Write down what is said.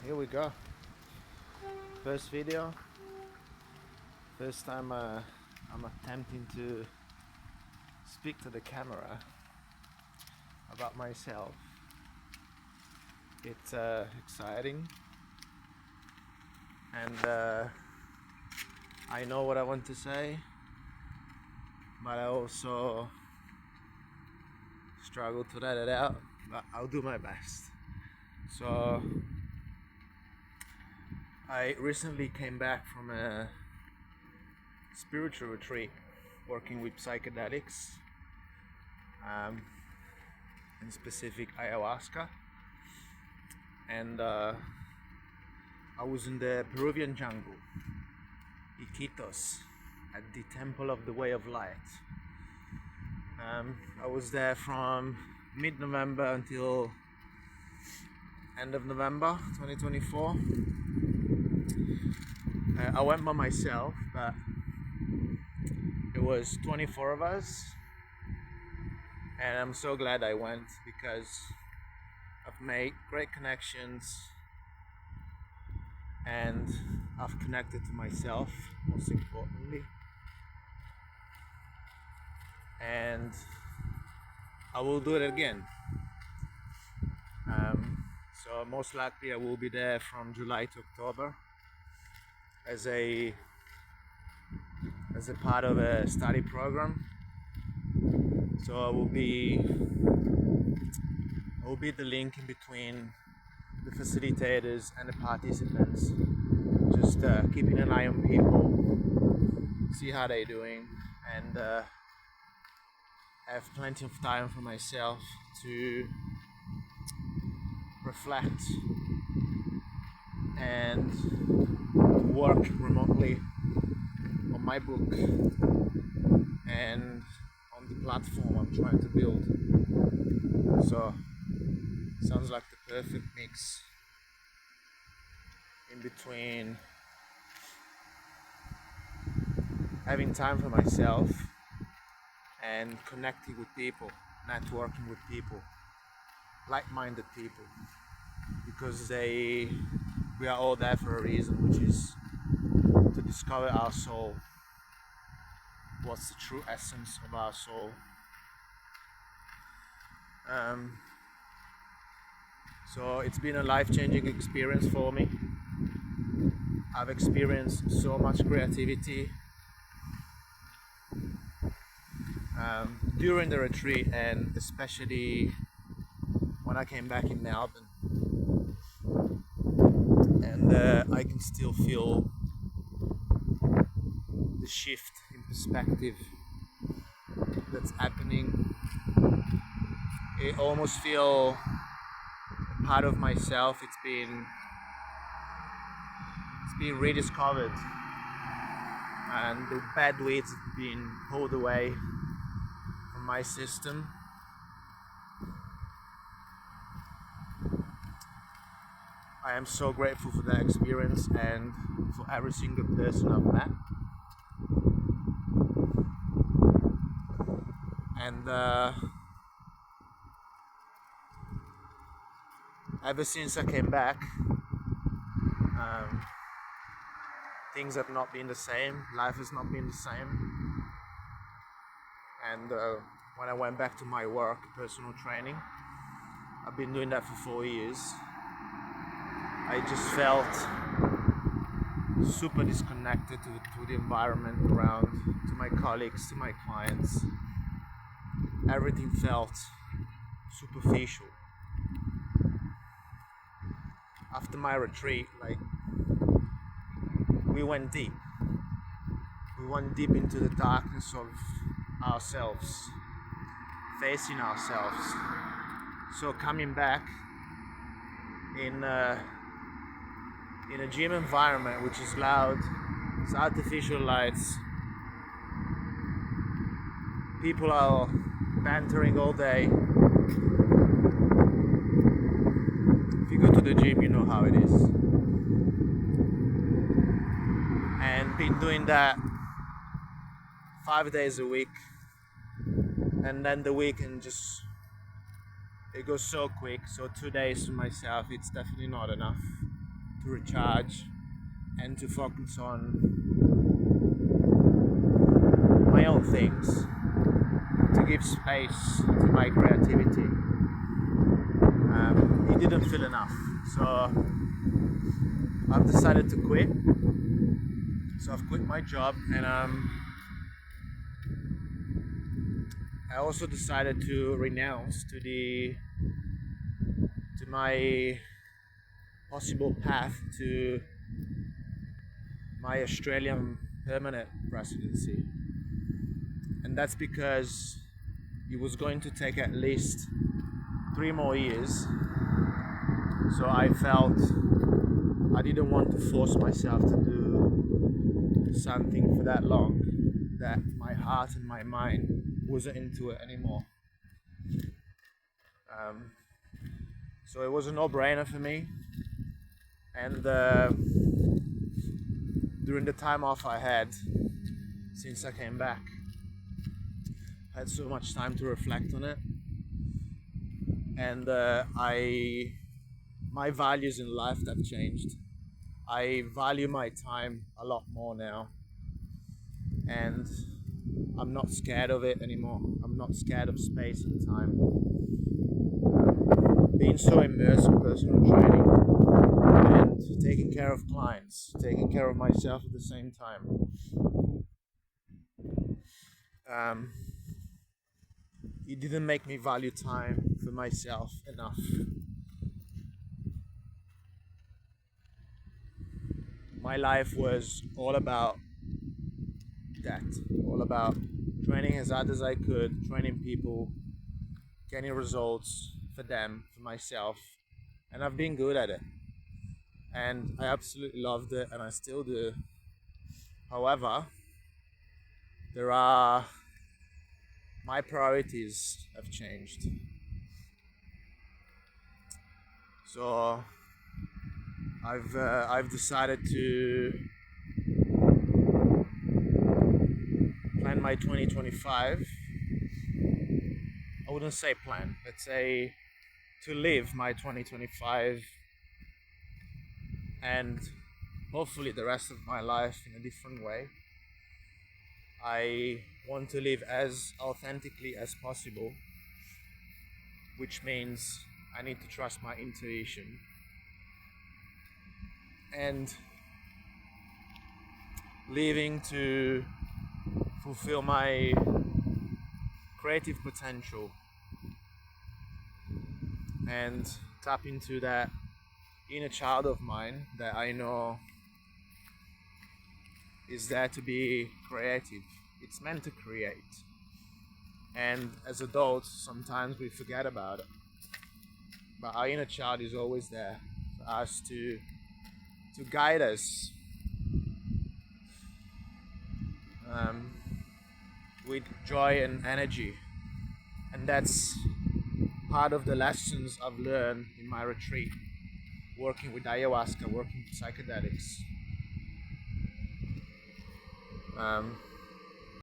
Here we go. First video. First time I'm attempting to speak to the camera about myself. It's exciting, and I know what I want to say, but I also struggle to let it out. But I'll do my best. So I recently came back from a spiritual retreat working with psychedelics, in specific ayahuasca, and I was in the Peruvian jungle, Iquitos, at the Temple of the Way of Light. I was there from mid-November until end of November 2024. I went by myself, but it was 24 of us, and I'm so glad I went because I've made great connections and I've connected to myself, most importantly, and I will do it again. So most likely I will be there from July to October as a part of a study program. So I will be the link in between the facilitators and the participants, just keeping an eye on people, see how they're doing, and have plenty of time for myself to reflect and work remotely on my book and on the platform I'm trying to build. So sounds like the perfect mix in between having time for myself and connecting with people, networking with people, like-minded people, because we are all there for a reason, which is to discover our soul. What's the true essence of our soul? So it's been a life-changing experience for me. I've experienced so much creativity during the retreat, and especially when I came back in Melbourne, and I can still feel the shift in perspective that's happening. I almost feel a part of myself it's been rediscovered, and the bad weights have been pulled away from my system. I am so grateful for that experience and for every single person I've met. And ever since I came back, things have not been the same. Life has not been the same. And when I went back to my work, personal training, I've been doing that for 4 years. I just felt super disconnected to the environment around, to my colleagues, to my clients. Everything felt superficial. After my retreat, we went deep. We went deep into the darkness of ourselves, facing ourselves. So coming back in a gym environment which is loud, it's artificial lights, people are bantering all day. If you go to the gym, you know how it is. And been doing that 5 days a week, and then the weekend it goes so quick. So 2 days to myself, it's definitely not enough. to recharge, and to focus on my own things, to give space to my creativity. It didn't feel enough, so I've decided to quit. So I've quit my job, and I also decided to renounce to my possible path to my Australian permanent residency, and that's because it was going to take at least 3 more years. So I felt I didn't want to force myself to do something for that long that my heart and my mind wasn't into it anymore. Um, so it was a no-brainer for me. And during the time off I had since I came back, I had so much time to reflect on it, and my values in life have changed. I value my time a lot more now, and I'm not scared of it anymore. I'm not scared of space and time. Being so immersed in personal training and taking care of clients, taking care of myself at the same time. It didn't make me value time for myself enough. My life was all about that, all about training as hard as I could, training people, getting results for them, for myself, and I've been good at it. And I absolutely loved it, and I still do. However, there are my priorities have changed. So I've decided to plan my 2025. I wouldn't say plan. Let's say to live my 2025 and hopefully the rest of my life in a different way. I want to live as authentically as possible, which means I need to trust my intuition and living to fulfill my creative potential and tap into that inner child of mine that I know is there to be creative. It's meant to create. And as adults, sometimes we forget about it. But our inner child is always there for us to guide us with joy and energy. And that's part of the lessons I've learned in my retreat, working with ayahuasca, working with psychedelics.